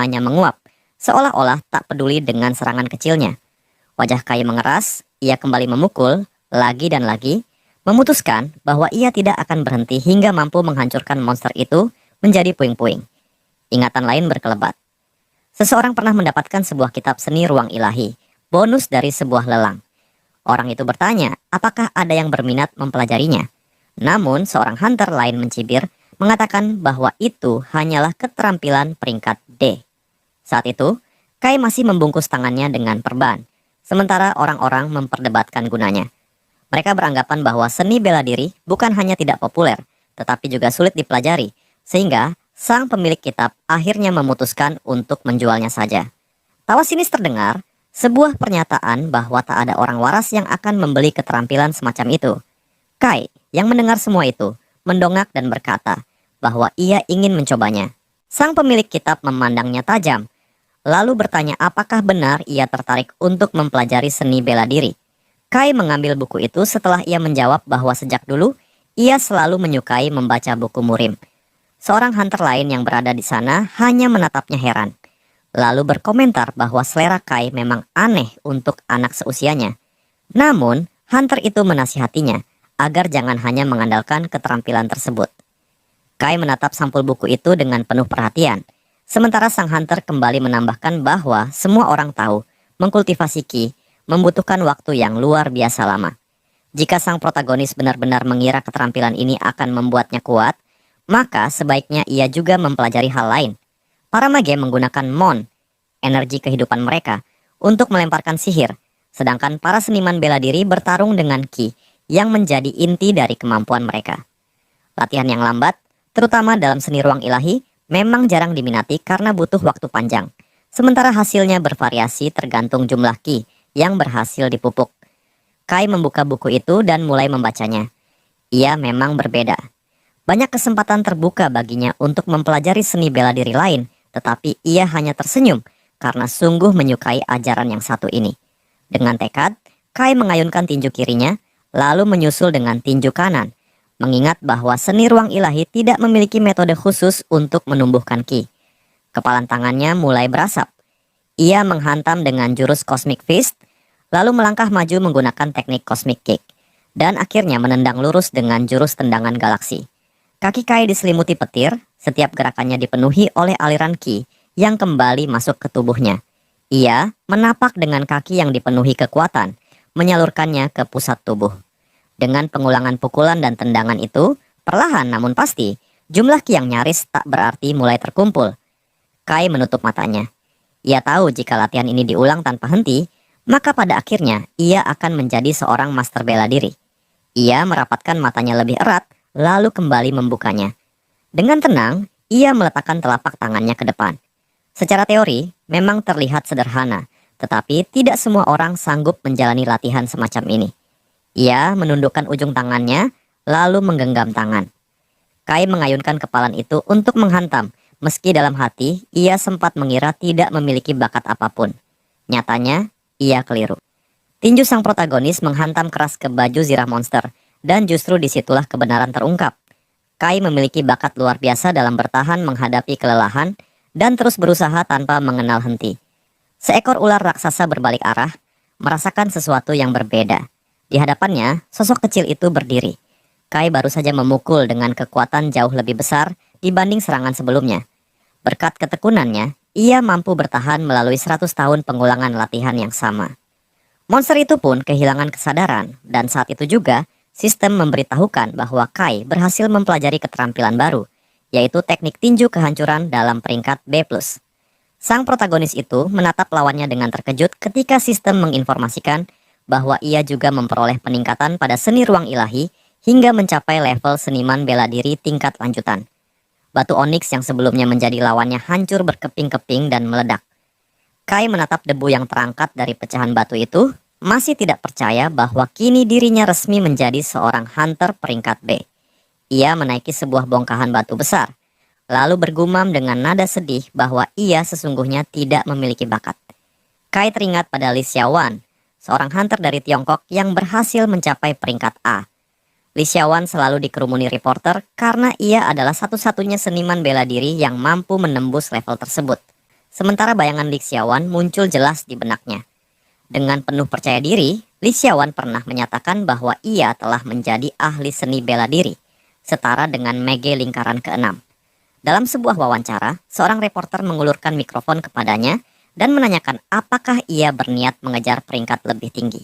hanya menguap, seolah-olah tak peduli dengan serangan kecilnya. Wajah Kai mengeras, ia kembali memukul, lagi dan lagi, memutuskan bahwa ia tidak akan berhenti hingga mampu menghancurkan monster itu menjadi puing-puing. Ingatan lain berkelebat. Seseorang pernah mendapatkan sebuah kitab seni ruang ilahi, bonus dari sebuah lelang. Orang itu bertanya, apakah ada yang berminat mempelajarinya? Namun, seorang hunter lain mencibir, mengatakan bahwa itu hanyalah keterampilan peringkat D. Saat itu, Kai masih membungkus tangannya dengan perban, sementara orang-orang memperdebatkan gunanya. Mereka beranggapan bahwa seni bela diri bukan hanya tidak populer, tetapi juga sulit dipelajari, sehingga sang pemilik kitab akhirnya memutuskan untuk menjualnya saja. Tawa sinis terdengar, sebuah pernyataan bahwa tak ada orang waras yang akan membeli keterampilan semacam itu. Kai, yang mendengar semua itu, mendongak dan berkata bahwa ia ingin mencobanya. Sang pemilik kitab memandangnya tajam, lalu bertanya apakah benar ia tertarik untuk mempelajari seni bela diri. Kai mengambil buku itu setelah ia menjawab bahwa sejak dulu ia selalu menyukai membaca buku murim. Seorang hunter lain yang berada di sana hanya menatapnya heran, lalu berkomentar bahwa selera Kai memang aneh untuk anak seusianya. Namun, hunter itu menasihatinya agar jangan hanya mengandalkan keterampilan tersebut. Kai menatap sampul buku itu dengan penuh perhatian, sementara sang hunter kembali menambahkan bahwa semua orang tahu mengkultivasi ki membutuhkan waktu yang luar biasa lama. Jika sang protagonis benar-benar mengira keterampilan ini akan membuatnya kuat, maka sebaiknya ia juga mempelajari hal lain. Para mage menggunakan mon, energi kehidupan mereka, untuk melemparkan sihir, sedangkan para seniman bela diri bertarung dengan ki yang menjadi inti dari kemampuan mereka. Latihan yang lambat, terutama dalam seni ruang ilahi, memang jarang diminati karena butuh waktu panjang, sementara hasilnya bervariasi tergantung jumlah ki yang berhasil dipupuk. Kai membuka buku itu dan mulai membacanya. Ia memang berbeda. Banyak kesempatan terbuka baginya untuk mempelajari seni bela diri lain, tetapi ia hanya tersenyum karena sungguh menyukai ajaran yang satu ini. Dengan tekad, Kai mengayunkan tinju kirinya, lalu menyusul dengan tinju kanan, mengingat bahwa seni ruang ilahi tidak memiliki metode khusus untuk menumbuhkan ki. Kepalan tangannya mulai berasap. Ia menghantam dengan jurus Cosmic Fist, lalu melangkah maju menggunakan teknik Cosmic Kick, dan akhirnya menendang lurus dengan jurus tendangan galaksi. Kaki Kai diselimuti petir, setiap gerakannya dipenuhi oleh aliran ki yang kembali masuk ke tubuhnya. Ia menapak dengan kaki yang dipenuhi kekuatan, menyalurkannya ke pusat tubuh. Dengan pengulangan pukulan dan tendangan itu, perlahan namun pasti, jumlah ki yang nyaris tak berarti mulai terkumpul. Kai menutup matanya. Ia tahu jika latihan ini diulang tanpa henti, maka pada akhirnya ia akan menjadi seorang master bela diri. Ia merapatkan matanya lebih erat, lalu kembali membukanya. Dengan tenang, ia meletakkan telapak tangannya ke depan. Secara teori, memang terlihat sederhana, tetapi tidak semua orang sanggup menjalani latihan semacam ini. Ia menundukkan ujung tangannya, lalu menggenggam tangan. Kai mengayunkan kepalan itu untuk menghantam, meski dalam hati ia sempat mengira tidak memiliki bakat apapun. Nyatanya, ia keliru. Tinju sang protagonis menghantam keras ke baju zirah monster, dan justru disitulah kebenaran terungkap. Kai memiliki bakat luar biasa dalam bertahan menghadapi kelelahan dan terus berusaha tanpa mengenal henti. Seekor ular raksasa berbalik arah, merasakan sesuatu yang berbeda. Di hadapannya, sosok kecil itu berdiri. Kai baru saja memukul dengan kekuatan jauh lebih besar dibanding serangan sebelumnya. Berkat ketekunannya, ia mampu bertahan melalui 100 tahun pengulangan latihan yang sama. Monster itu pun kehilangan kesadaran, dan saat itu juga, sistem memberitahukan bahwa Kai berhasil mempelajari keterampilan baru, yaitu teknik tinju kehancuran dalam peringkat B+. Sang protagonis itu menatap lawannya dengan terkejut ketika sistem menginformasikan bahwa ia juga memperoleh peningkatan pada seni ruang ilahi hingga mencapai level seniman bela diri tingkat lanjutan. Batu oniks yang sebelumnya menjadi lawannya hancur berkeping-keping dan meledak. Kai menatap debu yang terangkat dari pecahan batu itu, masih tidak percaya bahwa kini dirinya resmi menjadi seorang hunter peringkat B. Ia menaiki sebuah bongkahan batu besar, lalu bergumam dengan nada sedih bahwa ia sesungguhnya tidak memiliki bakat. Kai teringat pada Li Xiaowan, seorang hunter dari Tiongkok yang berhasil mencapai peringkat A. Li Xiaowan selalu dikerumuni reporter karena ia adalah satu-satunya seniman bela diri yang mampu menembus level tersebut. sementara bayangan Li Xiaowan muncul jelas di benaknya. Dengan penuh percaya diri, Li Xiaowan pernah menyatakan bahwa ia telah menjadi ahli seni bela diri, setara dengan Mege lingkaran keenam. Dalam sebuah wawancara, seorang reporter mengulurkan mikrofon kepadanya dan menanyakan apakah ia berniat mengejar peringkat lebih tinggi.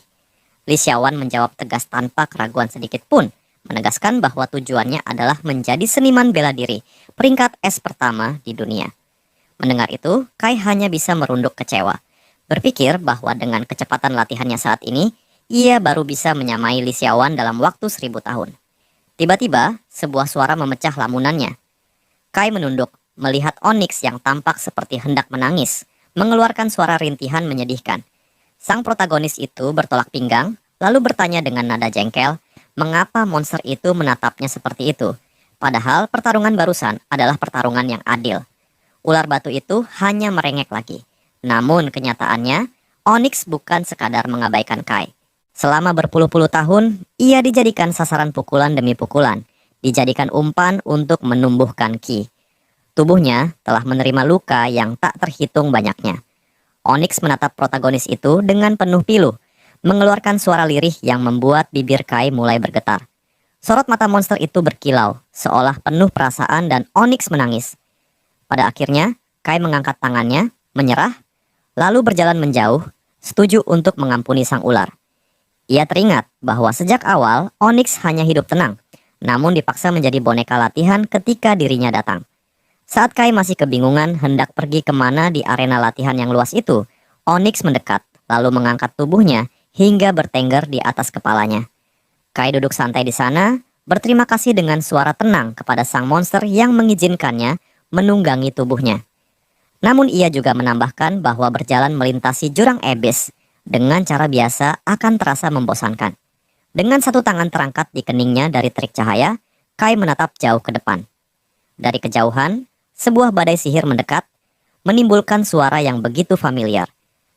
Li Xiaowan menjawab tegas tanpa keraguan sedikit pun, menegaskan bahwa tujuannya adalah menjadi seniman bela diri, peringkat S pertama di dunia. Mendengar itu, Kai hanya bisa merunduk kecewa, berpikir bahwa dengan kecepatan latihannya saat ini, ia baru bisa menyamai Li Xiaowan dalam waktu 1000 tahun. Tiba-tiba, sebuah suara memecah lamunannya. Kai menunduk, melihat Onyx yang tampak seperti hendak menangis, mengeluarkan suara rintihan menyedihkan. Sang protagonis itu bertolak pinggang, lalu bertanya dengan nada jengkel, mengapa monster itu menatapnya seperti itu, padahal pertarungan barusan adalah pertarungan yang adil. Ular batu itu hanya merengek lagi. Namun kenyataannya, Onyx bukan sekadar mengabaikan Kai. Selama berpuluh-puluh tahun, ia dijadikan sasaran pukulan demi pukulan, dijadikan umpan untuk menumbuhkan ki. Tubuhnya telah menerima luka yang tak terhitung banyaknya. Onyx menatap protagonis itu dengan penuh pilu, mengeluarkan suara lirih yang membuat bibir Kai mulai bergetar. Sorot mata monster itu berkilau, seolah penuh perasaan dan Onyx menangis. Pada akhirnya, Kai mengangkat tangannya, menyerah, lalu berjalan menjauh, setuju untuk mengampuni sang ular. Ia teringat bahwa sejak awal Onyx hanya hidup tenang, namun dipaksa menjadi boneka latihan ketika dirinya datang. Saat Kai masih kebingungan hendak pergi kemana di arena latihan yang luas itu, Onyx mendekat, lalu mengangkat tubuhnya hingga bertengger di atas kepalanya. Kai duduk santai di sana, berterima kasih dengan suara tenang kepada sang monster yang mengizinkannya menunggangi tubuhnya. Namun ia juga menambahkan bahwa berjalan melintasi jurang ebis dengan cara biasa akan terasa membosankan. Dengan satu tangan terangkat di keningnya dari terik cahaya, Kai menatap jauh ke depan. Dari kejauhan, sebuah badai sihir mendekat, menimbulkan suara yang begitu familiar.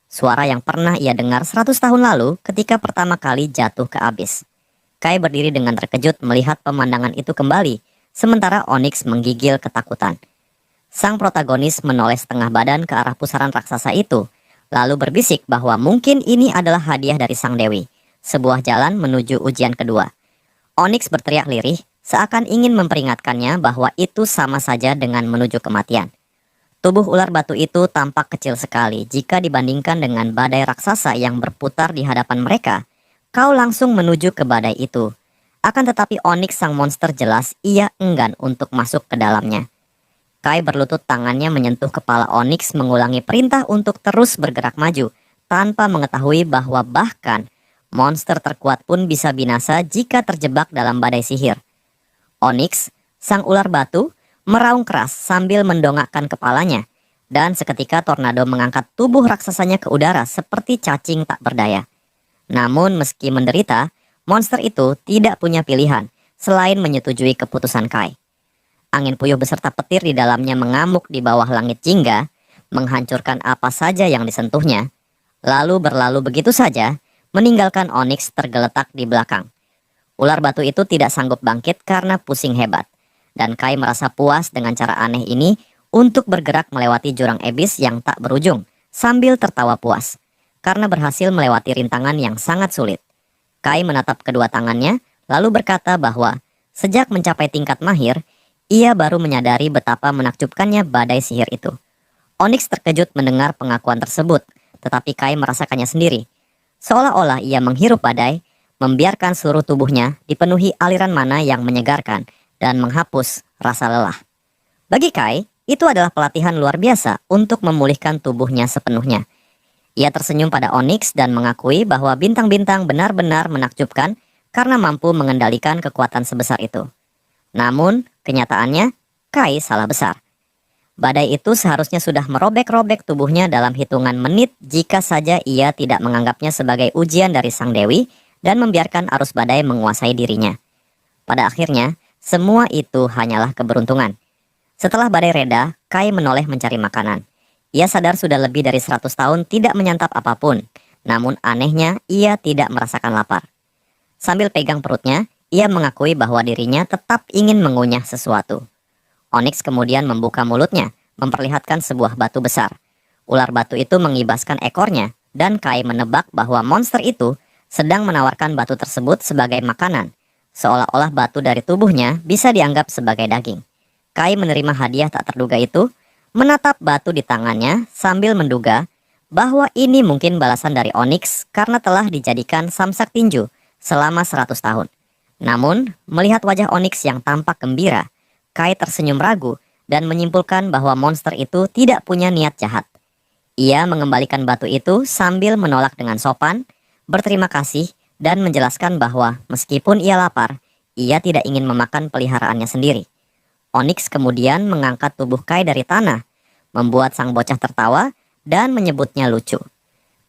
Suara yang pernah ia dengar 100 tahun lalu ketika pertama kali jatuh ke abis. Kai berdiri dengan terkejut melihat pemandangan itu kembali, sementara Onyx menggigil ketakutan. Sang protagonis menoleh setengah badan ke arah pusaran raksasa itu, lalu berbisik bahwa mungkin ini adalah hadiah dari sang dewi, sebuah jalan menuju ujian kedua. Onyx berteriak lirih, seakan ingin memperingatkannya bahwa itu sama saja dengan menuju kematian. Tubuh ular batu itu tampak kecil sekali jika dibandingkan dengan badai raksasa yang berputar di hadapan mereka. Kau langsung menuju ke badai itu. Akan tetapi Onyx sang monster jelas ia enggan untuk masuk ke dalamnya. Kai berlutut, tangannya menyentuh kepala Onyx mengulangi perintah untuk terus bergerak maju, tanpa mengetahui bahwa bahkan monster terkuat pun bisa binasa jika terjebak dalam badai sihir. Onyx, sang ular batu, meraung keras sambil mendongakkan kepalanya, dan seketika tornado mengangkat tubuh raksasanya ke udara seperti cacing tak berdaya. Namun meski menderita, monster itu tidak punya pilihan selain menyetujui keputusan Kai. Angin puyuh beserta petir di dalamnya mengamuk di bawah langit jingga, menghancurkan apa saja yang disentuhnya, lalu berlalu begitu saja, meninggalkan Onyx tergeletak di belakang. Ular batu itu tidak sanggup bangkit karena pusing hebat, dan Kai merasa puas dengan cara aneh ini untuk bergerak melewati jurang ebis yang tak berujung, sambil tertawa puas, karena berhasil melewati rintangan yang sangat sulit. Kai menatap kedua tangannya, lalu berkata bahwa sejak mencapai tingkat mahir, ia baru menyadari betapa menakjubkannya badai sihir itu. Onyx terkejut mendengar pengakuan tersebut, tetapi Kai merasakannya sendiri. Seolah-olah ia menghirup badai, membiarkan seluruh tubuhnya dipenuhi aliran mana yang menyegarkan dan menghapus rasa lelah. Bagi Kai, itu adalah pelatihan luar biasa untuk memulihkan tubuhnya sepenuhnya. Ia tersenyum pada Onyx dan mengakui bahwa bintang-bintang benar-benar menakjubkan karena mampu mengendalikan kekuatan sebesar itu. Namun, kenyataannya, Kai salah besar. Badai itu seharusnya sudah merobek-robek tubuhnya dalam hitungan menit jika saja ia tidak menganggapnya sebagai ujian dari sang dewi dan membiarkan arus badai menguasai dirinya. Pada akhirnya, semua itu hanyalah keberuntungan. Setelah badai reda, Kai menoleh mencari makanan. Ia sadar sudah lebih dari 100 tahun tidak menyantap apapun, namun anehnya ia tidak merasakan lapar. Sambil pegang perutnya, ia mengakui bahwa dirinya tetap ingin mengunyah sesuatu. Onyx kemudian membuka mulutnya, memperlihatkan sebuah batu besar. Ular batu itu mengibaskan ekornya, dan Kai menebak bahwa monster itu sedang menawarkan batu tersebut sebagai makanan, seolah-olah batu dari tubuhnya bisa dianggap sebagai daging. Kai menerima hadiah tak terduga itu, menatap batu di tangannya sambil menduga bahwa ini mungkin balasan dari Onyx karena telah dijadikan samsak tinju selama 100 tahun. Namun, melihat wajah Onyx yang tampak gembira, Kai tersenyum ragu dan menyimpulkan bahwa monster itu tidak punya niat jahat. Ia mengembalikan batu itu sambil menolak dengan sopan, berterima kasih, dan menjelaskan bahwa meskipun ia lapar, ia tidak ingin memakan peliharaannya sendiri. Onyx kemudian mengangkat tubuh Kai dari tanah, membuat sang bocah tertawa dan menyebutnya lucu.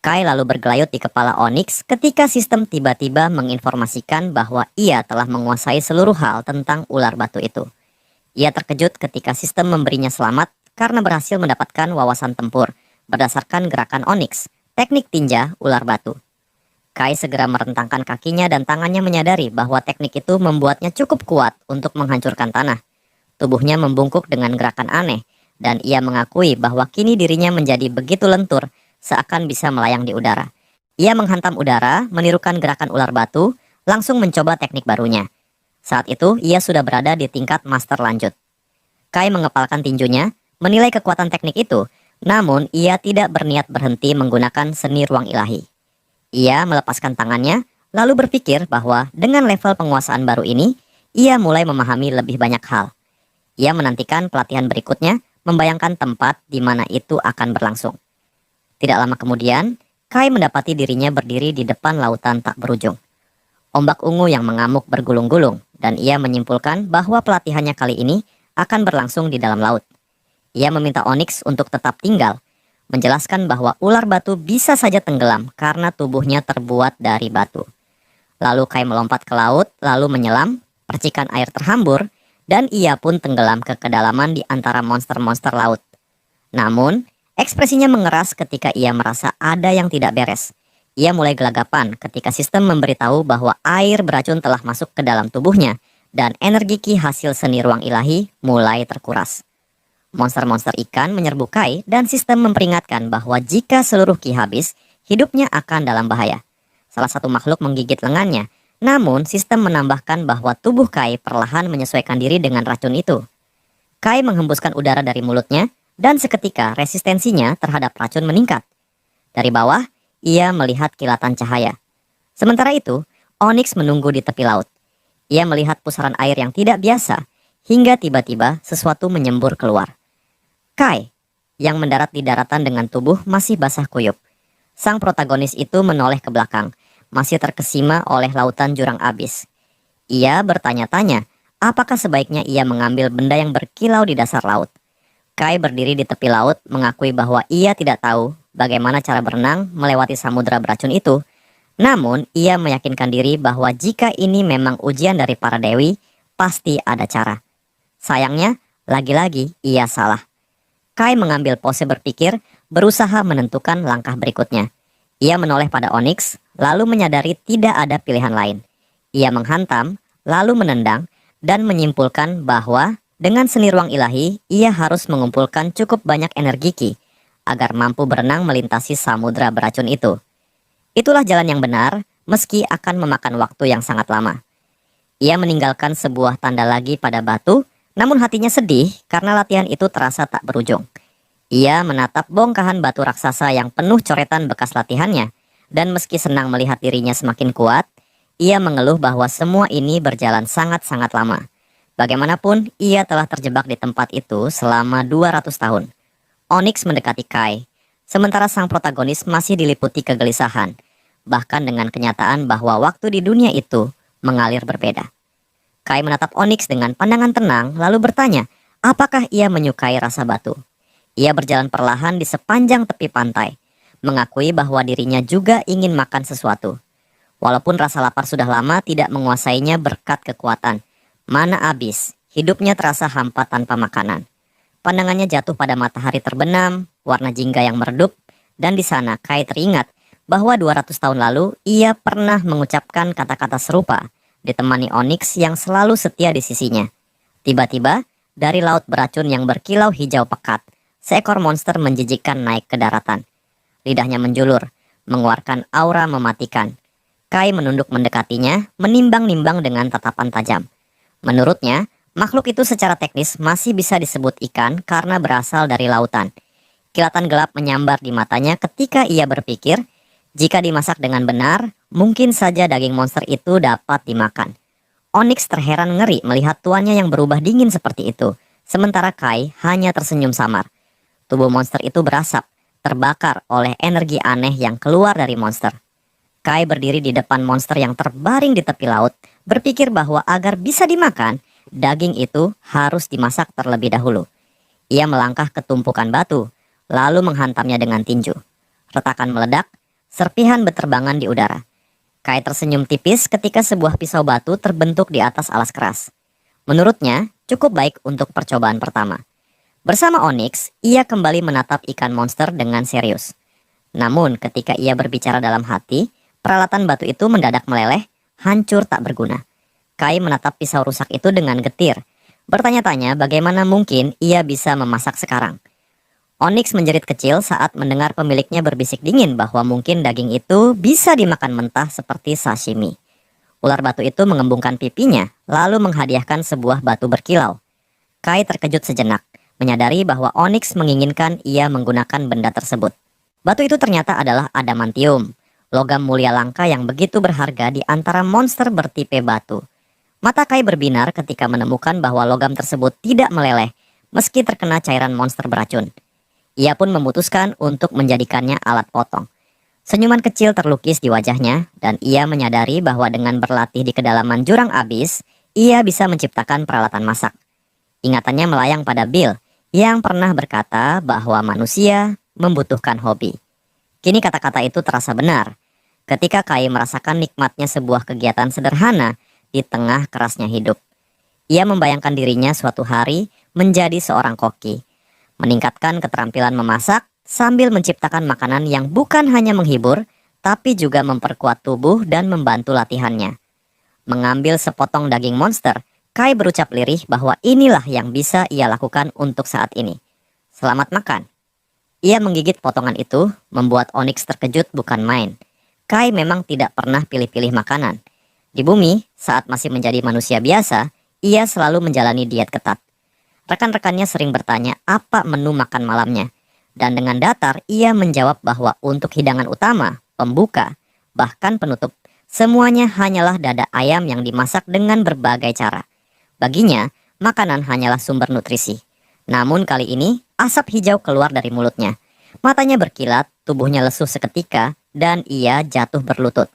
Kai lalu bergelayut di kepala Onyx ketika sistem tiba-tiba menginformasikan bahwa ia telah menguasai seluruh hal tentang ular batu itu. Ia terkejut ketika sistem memberinya selamat karena berhasil mendapatkan wawasan tempur berdasarkan gerakan Onyx, teknik tinja ular batu. Kai segera merentangkan kakinya dan tangannya menyadari bahwa teknik itu membuatnya cukup kuat untuk menghancurkan tanah. Tubuhnya membungkuk dengan gerakan aneh, dan ia mengakui bahwa kini dirinya menjadi begitu lentur seakan bisa melayang di udara. Ia menghantam udara, menirukan gerakan ular batu, langsung mencoba teknik barunya. Saat itu ia sudah berada di tingkat master lanjut. Kai mengepalkan tinjunya, menilai kekuatan teknik itu, namun ia tidak berniat berhenti menggunakan seni ruang ilahi. Ia melepaskan tangannya, lalu berpikir bahwa dengan level penguasaan baru ini, ia mulai memahami lebih banyak hal. Ia menantikan pelatihan berikutnya, membayangkan tempat di mana itu akan berlangsung. Tidak lama kemudian, Kai mendapati dirinya berdiri di depan lautan tak berujung. Ombak ungu yang mengamuk bergulung-gulung, dan ia menyimpulkan bahwa pelatihannya kali ini akan berlangsung di dalam laut. Ia meminta Onyx untuk tetap tinggal, menjelaskan bahwa ular batu bisa saja tenggelam karena tubuhnya terbuat dari batu. Lalu Kai melompat ke laut, lalu menyelam, percikan air terhambur, dan ia pun tenggelam ke kedalaman di antara monster-monster laut. Namun, ekspresinya mengeras ketika ia merasa ada yang tidak beres. Ia mulai gelagapan ketika sistem memberitahu bahwa air beracun telah masuk ke dalam tubuhnya, dan energi ki hasil seni ruang ilahi mulai terkuras. Monster-monster ikan menyerbu Kai dan sistem memperingatkan bahwa jika seluruh ki habis, hidupnya akan dalam bahaya. Salah satu makhluk menggigit lengannya, namun sistem menambahkan bahwa tubuh Kai perlahan menyesuaikan diri dengan racun itu. Kai menghembuskan udara dari mulutnya dan seketika resistensinya terhadap racun meningkat. Dari bawah, ia melihat kilatan cahaya. Sementara itu, Onyx menunggu di tepi laut. Ia melihat pusaran air yang tidak biasa, hingga tiba-tiba sesuatu menyembur keluar. Kai, yang mendarat di daratan dengan tubuh masih basah kuyup. Sang protagonis itu menoleh ke belakang, masih terkesima oleh lautan jurang abis. Ia bertanya-tanya, apakah sebaiknya ia mengambil benda yang berkilau di dasar laut. Kai berdiri di tepi laut, mengakui bahwa ia tidak tahu bagaimana cara berenang melewati samudera beracun itu. Namun, ia meyakinkan diri bahwa jika ini memang ujian dari para dewi, pasti ada cara. Sayangnya, lagi-lagi ia salah. Kai mengambil pose berpikir, berusaha menentukan langkah berikutnya. Ia menoleh pada Onyx, lalu menyadari tidak ada pilihan lain. Ia menghantam, lalu menendang, dan menyimpulkan bahwa dengan seni ruang ilahi, ia harus mengumpulkan cukup banyak energi ki, agar mampu berenang melintasi samudera beracun itu. Itulah jalan yang benar, meski akan memakan waktu yang sangat lama. Ia meninggalkan sebuah tanda lagi pada batu, namun hatinya sedih karena latihan itu terasa tak berujung. Ia menatap bongkahan batu raksasa yang penuh coretan bekas latihannya, dan meski senang melihat dirinya semakin kuat, ia mengeluh bahwa semua ini berjalan sangat-sangat lama. Bagaimanapun, ia telah terjebak di tempat itu selama 200 tahun. Onyx mendekati Kai, sementara sang protagonis masih diliputi kegelisahan, bahkan dengan kenyataan bahwa waktu di dunia itu mengalir berbeda. Kai menatap Onyx dengan pandangan tenang, lalu bertanya, apakah ia menyukai rasa batu. Ia berjalan perlahan di sepanjang tepi pantai, mengakui bahwa dirinya juga ingin makan sesuatu. Walaupun rasa lapar sudah lama tidak menguasainya berkat kekuatan, mana abis, hidupnya terasa hampa tanpa makanan. Pandangannya jatuh pada matahari terbenam, warna jingga yang meredup, dan di sana Kai teringat bahwa 200 tahun lalu ia pernah mengucapkan kata-kata serupa, ditemani Onyx yang selalu setia di sisinya. Tiba-tiba, dari laut beracun yang berkilau hijau pekat, seekor monster menjijikkan naik ke daratan. Lidahnya menjulur, mengeluarkan aura mematikan. Kai menunduk mendekatinya, menimbang-nimbang dengan tatapan tajam. Menurutnya, makhluk itu secara teknis masih bisa disebut ikan karena berasal dari lautan. Kilatan gelap menyambar di matanya ketika ia berpikir, jika dimasak dengan benar, mungkin saja daging monster itu dapat dimakan. Onyx terheran ngeri melihat tuannya yang berubah dingin seperti itu, sementara Kai hanya tersenyum samar. Tubuh monster itu berasap, terbakar oleh energi aneh yang keluar dari monster. Kai berdiri di depan monster yang terbaring di tepi laut, berpikir bahwa agar bisa dimakan, daging itu harus dimasak terlebih dahulu. Ia melangkah ke tumpukan batu, lalu menghantamnya dengan tinju. Retakan meledak, serpihan berterbangan di udara. Kai tersenyum tipis ketika sebuah pisau batu terbentuk di atas alas keras. Menurutnya, cukup baik untuk percobaan pertama. Bersama Onyx, ia kembali menatap ikan monster dengan serius. Namun, ketika ia berbicara dalam hati, peralatan batu itu mendadak meleleh, hancur tak berguna. Kai menatap pisau rusak itu dengan getir, bertanya-tanya bagaimana mungkin ia bisa memasak sekarang. Onyx menjerit kecil saat mendengar pemiliknya berbisik dingin bahwa mungkin daging itu bisa dimakan mentah seperti sashimi. Ular batu itu mengembungkan pipinya, lalu menghadiahkan sebuah batu berkilau. Kai terkejut sejenak, menyadari bahwa Onyx menginginkan ia menggunakan benda tersebut. Batu itu ternyata adalah adamantium, logam mulia langka yang begitu berharga di antara monster bertipe batu. Mata Kai berbinar ketika menemukan bahwa logam tersebut tidak meleleh, meski terkena cairan monster beracun. Ia pun memutuskan untuk menjadikannya alat potong. Senyuman kecil terlukis di wajahnya, dan ia menyadari bahwa dengan berlatih di kedalaman jurang abis, ia bisa menciptakan peralatan masak. Ingatannya melayang pada Bill, yang pernah berkata bahwa manusia membutuhkan hobi. Kini kata-kata itu terasa benar, ketika Kai merasakan nikmatnya sebuah kegiatan sederhana di tengah kerasnya hidup. Ia membayangkan dirinya suatu hari menjadi seorang koki, meningkatkan keterampilan memasak sambil menciptakan makanan yang bukan hanya menghibur, tapi juga memperkuat tubuh dan membantu latihannya. Mengambil sepotong daging monster, Kai berucap lirih bahwa inilah yang bisa ia lakukan untuk saat ini. Selamat makan. Ia menggigit potongan itu, membuat Onyx terkejut bukan main. Kai memang tidak pernah pilih-pilih makanan. Di bumi, saat masih menjadi manusia biasa, ia selalu menjalani diet ketat. Rekan-rekannya sering bertanya apa menu makan malamnya, dan dengan datar ia menjawab bahwa untuk hidangan utama, pembuka, bahkan penutup, semuanya hanyalah dada ayam yang dimasak dengan berbagai cara. Baginya, makanan hanyalah sumber nutrisi. Namun kali ini, asap hijau keluar dari mulutnya. Matanya berkilat, tubuhnya lesu seketika, dan ia jatuh berlutut.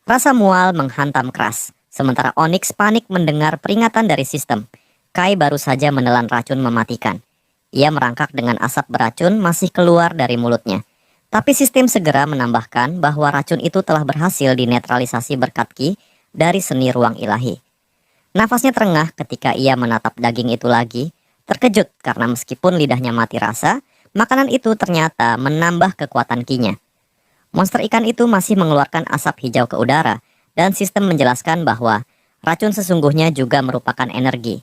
Rasa mual menghantam keras, sementara Onyx panik mendengar peringatan dari sistem. Kai baru saja menelan racun mematikan. Ia merangkak dengan asap beracun masih keluar dari mulutnya. Tapi sistem segera menambahkan bahwa racun itu telah berhasil dinetralisasi berkat Ki dari seni ruang ilahi. Nafasnya terengah ketika ia menatap daging itu lagi, terkejut karena meskipun lidahnya mati rasa, makanan itu ternyata menambah kekuatan Ki-nya. Monster ikan itu masih mengeluarkan asap hijau ke udara, dan sistem menjelaskan bahwa racun sesungguhnya juga merupakan energi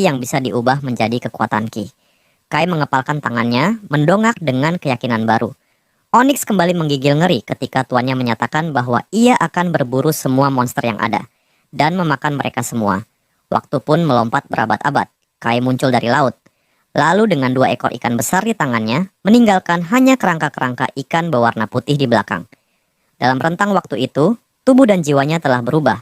yang bisa diubah menjadi kekuatan Ki. Kai mengepalkan tangannya, mendongak dengan keyakinan baru. Onyx kembali menggigil ngeri ketika tuannya menyatakan bahwa ia akan berburu semua monster yang ada, dan memakan mereka semua. Waktu pun melompat berabad-abad. Kai muncul dari laut, lalu dengan 2 ekor ikan besar di tangannya, meninggalkan hanya kerangka-kerangka ikan berwarna putih di belakang. Dalam rentang waktu itu, tubuh dan jiwanya telah berubah.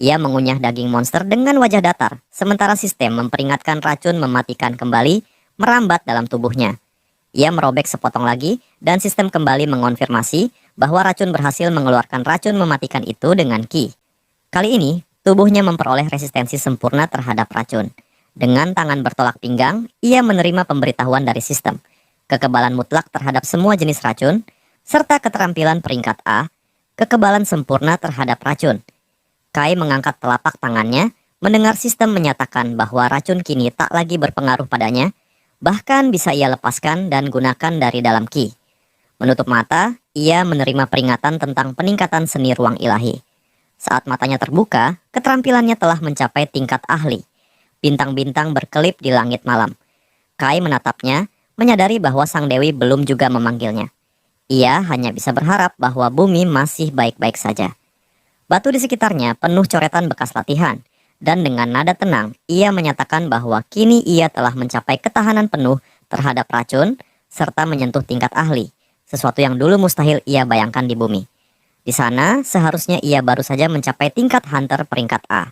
Ia mengunyah daging monster dengan wajah datar, sementara sistem memperingatkan racun mematikan kembali merambat dalam tubuhnya. Ia merobek sepotong lagi, dan sistem kembali mengonfirmasi bahwa racun berhasil mengeluarkan racun mematikan itu dengan Ki. Kali ini, tubuhnya memperoleh resistensi sempurna terhadap racun. Dengan tangan bertolak pinggang, ia menerima pemberitahuan dari sistem, kekebalan mutlak terhadap semua jenis racun, serta keterampilan peringkat A, kekebalan sempurna terhadap racun. Kai mengangkat telapak tangannya, mendengar sistem menyatakan bahwa racun kini tak lagi berpengaruh padanya, bahkan bisa ia lepaskan dan gunakan dari dalam Ki. Menutup mata, ia menerima peringatan tentang peningkatan seni ruang ilahi. Saat matanya terbuka, keterampilannya telah mencapai tingkat ahli. Bintang-bintang berkelip di langit malam. Kai menatapnya, menyadari bahwa sang dewi belum juga memanggilnya. Ia hanya bisa berharap bahwa bumi masih baik-baik saja. Batu di sekitarnya penuh coretan bekas latihan, dan dengan nada tenang, ia menyatakan bahwa kini ia telah mencapai ketahanan penuh terhadap racun, serta menyentuh tingkat ahli, sesuatu yang dulu mustahil ia bayangkan di bumi. Di sana, seharusnya ia baru saja mencapai tingkat hunter peringkat A.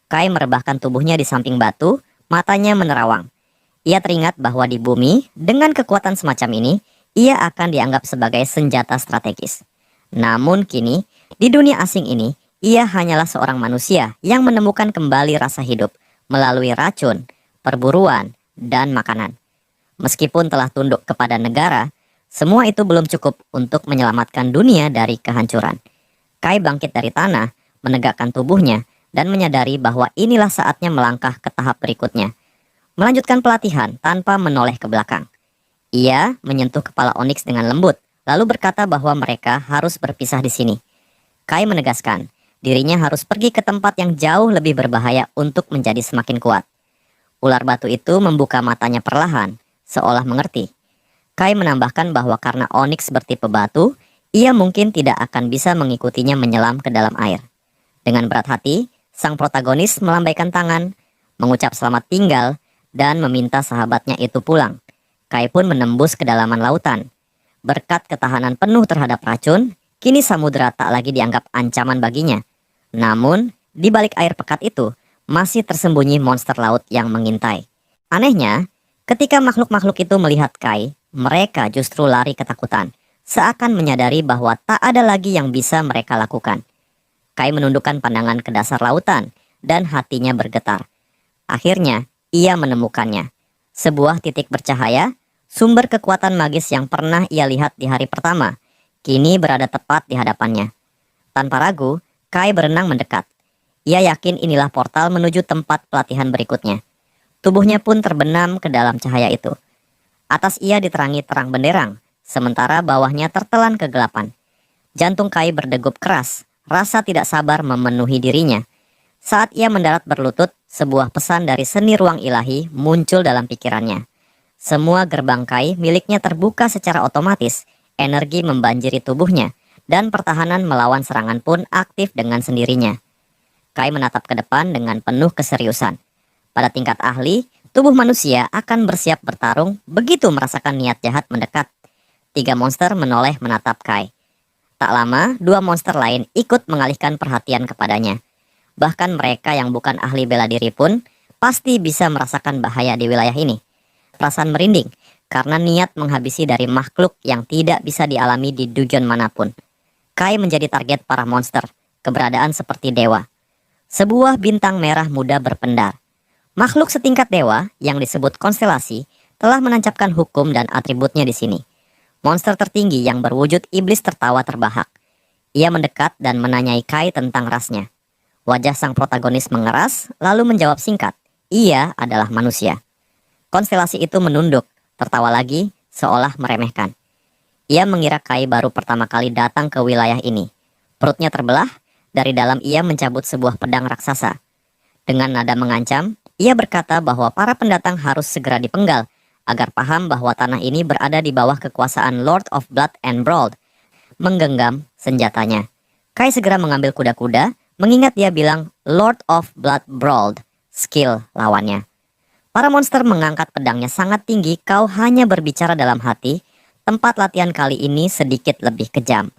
Kai merebahkan tubuhnya di samping batu, matanya menerawang. Ia teringat bahwa di bumi, dengan kekuatan semacam ini, ia akan dianggap sebagai senjata strategis. Namun kini, di dunia asing ini, ia hanyalah seorang manusia yang menemukan kembali rasa hidup melalui racun, perburuan, dan makanan. Meskipun telah tunduk kepada negara, semua itu belum cukup untuk menyelamatkan dunia dari kehancuran. Kai bangkit dari tanah, menegakkan tubuhnya, dan menyadari bahwa inilah saatnya melangkah ke tahap berikutnya. Melanjutkan pelatihan tanpa menoleh ke belakang. Ia menyentuh kepala Onyx dengan lembut, lalu berkata bahwa mereka harus berpisah di sini. Kai menegaskan, dirinya harus pergi ke tempat yang jauh lebih berbahaya untuk menjadi semakin kuat. Ular batu itu membuka matanya perlahan, seolah mengerti. Kai menambahkan bahwa karena Onyx bertipe batu, ia mungkin tidak akan bisa mengikutinya menyelam ke dalam air. Dengan berat hati, sang protagonis melambaikan tangan, mengucap selamat tinggal, dan meminta sahabatnya itu pulang. Kai pun menembus kedalaman lautan. Berkat ketahanan penuh terhadap racun, kini samudera tak lagi dianggap ancaman baginya. Namun, di balik air pekat itu, masih tersembunyi monster laut yang mengintai. Anehnya, ketika makhluk-makhluk itu melihat Kai, mereka justru lari ketakutan, seakan menyadari bahwa tak ada lagi yang bisa mereka lakukan. Kai menundukkan pandangan ke dasar lautan, dan hatinya bergetar. Akhirnya, ia menemukannya. Sebuah titik bercahaya, sumber kekuatan magis yang pernah ia lihat di hari pertama, kini berada tepat di hadapannya. Tanpa ragu, Kai berenang mendekat. Ia yakin inilah portal menuju tempat pelatihan berikutnya. Tubuhnya pun terbenam ke dalam cahaya itu. Atas ia diterangi terang benderang, sementara bawahnya tertelan kegelapan. Jantung Kai berdegup keras, rasa tidak sabar memenuhi dirinya. Saat ia mendarat berlutut, sebuah pesan dari seni ruang ilahi muncul dalam pikirannya. Semua gerbang Kai miliknya terbuka secara otomatis, energi membanjiri tubuhnya, dan pertahanan melawan serangan pun aktif dengan sendirinya. Kai menatap ke depan dengan penuh keseriusan. Pada tingkat ahli, tubuh manusia akan bersiap bertarung begitu merasakan niat jahat mendekat. 3 monster menoleh menatap Kai. Tak lama, 2 monster lain ikut mengalihkan perhatian kepadanya. Bahkan mereka yang bukan ahli bela diri pun pasti bisa merasakan bahaya di wilayah ini. Perasaan merinding karena niat menghabisi dari makhluk yang tidak bisa dialami di dungeon manapun. Kai menjadi target para monster, keberadaan seperti dewa. Sebuah bintang merah muda berpendar. Makhluk setingkat dewa yang disebut konstelasi telah menancapkan hukum dan atributnya di sini. Monster tertinggi yang berwujud iblis tertawa terbahak. Ia mendekat dan menanyai Kai tentang rasnya. Wajah sang protagonis mengeras, lalu menjawab singkat, ia adalah manusia. Konstelasi itu menunduk, tertawa lagi, seolah meremehkan. Ia mengira Kai baru pertama kali datang ke wilayah ini. Perutnya terbelah, dari dalam ia mencabut sebuah pedang raksasa. Dengan nada mengancam, ia berkata bahwa para pendatang harus segera dipenggal, agar paham bahwa tanah ini berada di bawah kekuasaan Lord of Blood and Brawl. Menggenggam senjatanya. Kai segera mengambil kuda-kuda, mengingat dia bilang Lord of Blood Brawl, skill lawannya. Para monster mengangkat pedangnya sangat tinggi, kau hanya berbicara dalam hati. Tempat latihan kali ini sedikit lebih kejam.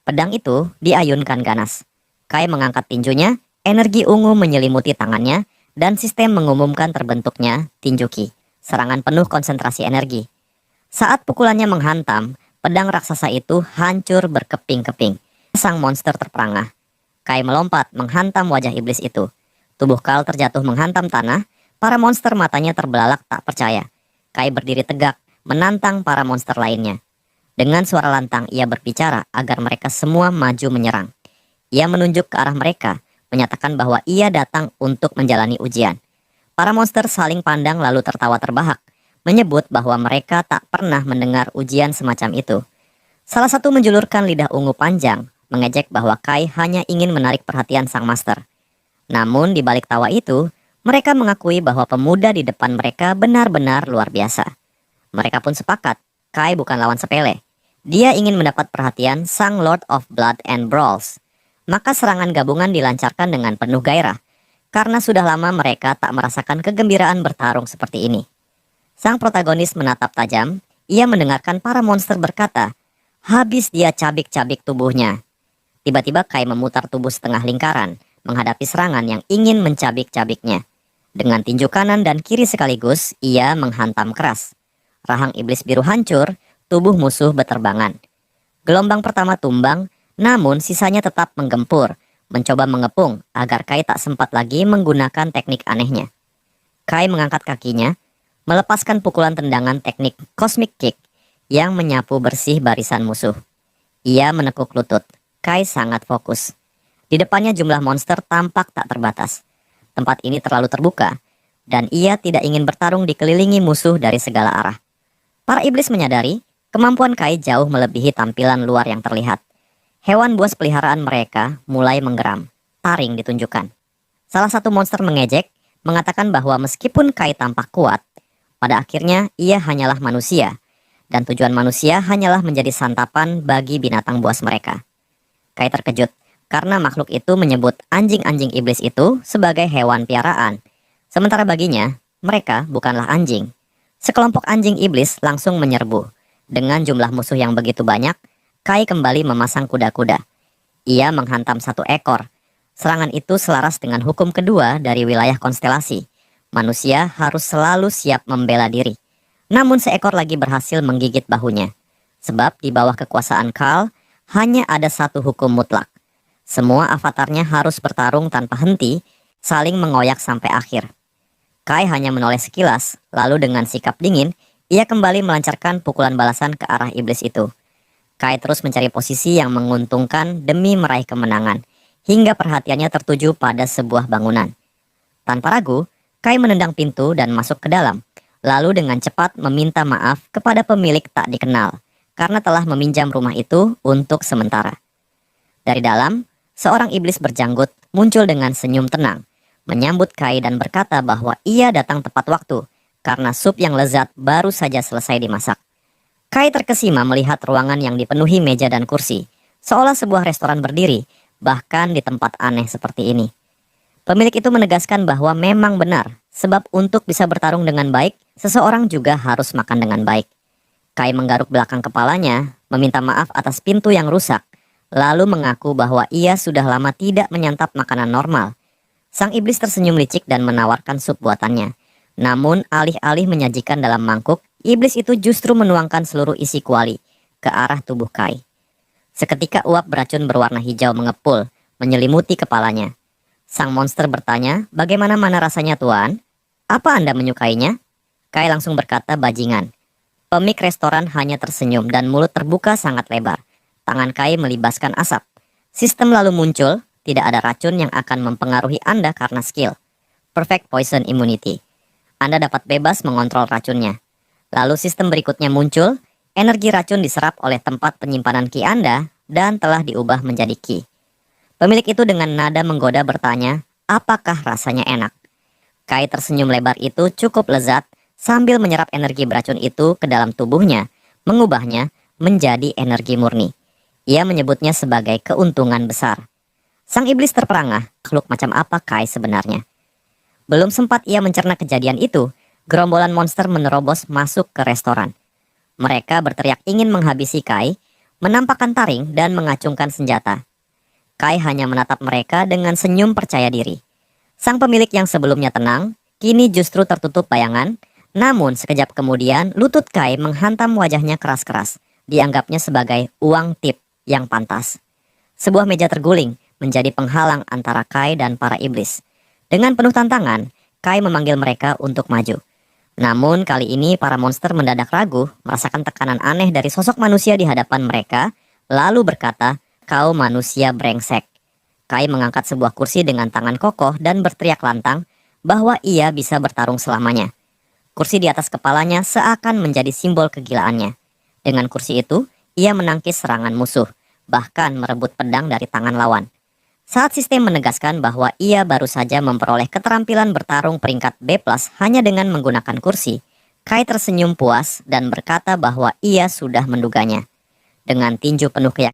Pedang itu diayunkan ganas. Kai mengangkat tinjunya, energi ungu menyelimuti tangannya, dan sistem mengumumkan terbentuknya Tinjuki, serangan penuh konsentrasi energi. Saat pukulannya menghantam, pedang raksasa itu hancur berkeping-keping. Sang monster terperangah. Kai melompat menghantam wajah iblis itu. Tubuh Kal terjatuh menghantam tanah. Para monster matanya terbelalak tak percaya. Kai berdiri tegak, menantang para monster lainnya. Dengan suara lantang ia berbicara agar mereka semua maju menyerang. Ia menunjuk ke arah mereka, menyatakan bahwa ia datang untuk menjalani ujian. Para monster saling pandang lalu tertawa terbahak, menyebut bahwa mereka tak pernah mendengar ujian semacam itu. Salah satu menjulurkan lidah ungu panjang, mengejek bahwa Kai hanya ingin menarik perhatian sang master. Namun di balik tawa itu, mereka mengakui bahwa pemuda di depan mereka benar-benar luar biasa. Mereka pun sepakat, Kai bukan lawan sepele. Dia ingin mendapat perhatian sang Lord of Blood and Brawls. Maka serangan gabungan dilancarkan dengan penuh gairah, karena sudah lama mereka tak merasakan kegembiraan bertarung seperti ini. Sang protagonis menatap tajam, ia mendengarkan para monster berkata, habis dia cabik-cabik tubuhnya. Tiba-tiba Kai memutar tubuh setengah lingkaran, menghadapi serangan yang ingin mencabik-cabiknya. Dengan tinju kanan dan kiri sekaligus, ia menghantam keras. Rahang iblis biru hancur, tubuh musuh beterbangan. Gelombang pertama tumbang, namun sisanya tetap menggempur, mencoba mengepung agar Kai tak sempat lagi menggunakan teknik anehnya. Kai mengangkat kakinya, melepaskan pukulan tendangan teknik Cosmic Kick yang menyapu bersih barisan musuh. Ia menekuk lutut. Kai sangat fokus. Di depannya jumlah monster tampak tak terbatas. Tempat ini terlalu terbuka, dan ia tidak ingin bertarung dikelilingi musuh dari segala arah. Para iblis menyadari, kemampuan Kai jauh melebihi tampilan luar yang terlihat. Hewan buas peliharaan mereka mulai menggeram. Taring ditunjukkan. Salah satu monster mengejek, mengatakan bahwa meskipun Kai tampak kuat, pada akhirnya ia hanyalah manusia, dan tujuan manusia hanyalah menjadi santapan bagi binatang buas mereka. Kai terkejut, karena makhluk itu menyebut anjing-anjing iblis itu sebagai hewan piaraan. Sementara baginya, mereka bukanlah anjing. Sekelompok anjing iblis langsung menyerbu. Dengan jumlah musuh yang begitu banyak, Kai kembali memasang kuda-kuda. Ia menghantam satu ekor. Serangan itu selaras dengan hukum kedua dari wilayah konstelasi. Manusia harus selalu siap membela diri. Namun seekor lagi berhasil menggigit bahunya. Sebab di bawah kekuasaan Khal, hanya ada satu hukum mutlak. Semua avatarnya harus bertarung tanpa henti, saling mengoyak sampai akhir. Kai hanya menoleh sekilas, lalu dengan sikap dingin, ia kembali melancarkan pukulan balasan ke arah iblis itu. Kai terus mencari posisi yang menguntungkan demi meraih kemenangan, hingga perhatiannya tertuju pada sebuah bangunan. Tanpa ragu, Kai menendang pintu dan masuk ke dalam, lalu dengan cepat meminta maaf kepada pemilik tak dikenal, karena telah meminjam rumah itu untuk sementara. Dari dalam, seorang iblis berjanggut muncul dengan senyum tenang, menyambut Kai dan berkata bahwa ia datang tepat waktu, karena sup yang lezat baru saja selesai dimasak. Kai terkesima melihat ruangan yang dipenuhi meja dan kursi, seolah sebuah restoran berdiri, bahkan di tempat aneh seperti ini. Pemilik itu menegaskan bahwa memang benar, sebab untuk bisa bertarung dengan baik, seseorang juga harus makan dengan baik. Kai menggaruk belakang kepalanya, meminta maaf atas pintu yang rusak, lalu mengaku bahwa ia sudah lama tidak menyantap makanan normal. Sang iblis tersenyum licik dan menawarkan sup buatannya. Namun alih-alih menyajikan dalam mangkuk, iblis itu justru menuangkan seluruh isi kuali ke arah tubuh Kai. Seketika uap beracun berwarna hijau mengepul, menyelimuti kepalanya. Sang monster bertanya, bagaimana mana rasanya tuan? Apa Anda menyukainya? Kai langsung berkata bajingan. Pemilik restoran hanya tersenyum dan mulut terbuka sangat lebar. Tangan Kai melibaskan asap. Sistem lalu muncul, tidak ada racun yang akan mempengaruhi Anda karena skill. Perfect Poison Immunity. Anda dapat bebas mengontrol racunnya. Lalu sistem berikutnya muncul, energi racun diserap oleh tempat penyimpanan ki Anda dan telah diubah menjadi ki. Pemilik itu dengan nada menggoda bertanya, apakah rasanya enak? Kai tersenyum lebar itu cukup lezat, sambil menyerap energi beracun itu ke dalam tubuhnya, mengubahnya menjadi energi murni. Ia menyebutnya sebagai keuntungan besar. Sang iblis terperangah, makhluk macam apa Kai sebenarnya. Belum sempat ia mencerna kejadian itu, gerombolan monster menerobos masuk ke restoran. Mereka berteriak ingin menghabisi Kai, menampakkan taring dan mengacungkan senjata. Kai hanya menatap mereka dengan senyum percaya diri. Sang pemilik yang sebelumnya tenang, kini justru tertutup bayangan. Namun sekejap kemudian lutut Kai menghantam wajahnya keras-keras. Dianggapnya sebagai uang tip yang pantas. Sebuah meja terguling menjadi penghalang antara Kai dan para iblis. Dengan penuh tantangan, Kai memanggil mereka untuk maju. Namun kali ini para monster mendadak ragu, merasakan tekanan aneh dari sosok manusia di hadapan mereka, lalu berkata, kau manusia brengsek. Kai mengangkat sebuah kursi dengan tangan kokoh dan berteriak lantang bahwa ia bisa bertarung selamanya. Kursi di atas kepalanya seakan menjadi simbol kegilaannya. Dengan kursi itu, ia menangkis serangan musuh, bahkan merebut pedang dari tangan lawan. Saat sistem menegaskan bahwa ia baru saja memperoleh keterampilan bertarung peringkat B+ hanya dengan menggunakan kursi, Kai tersenyum puas dan berkata bahwa ia sudah menduganya. Dengan tinju penuh keyakinan,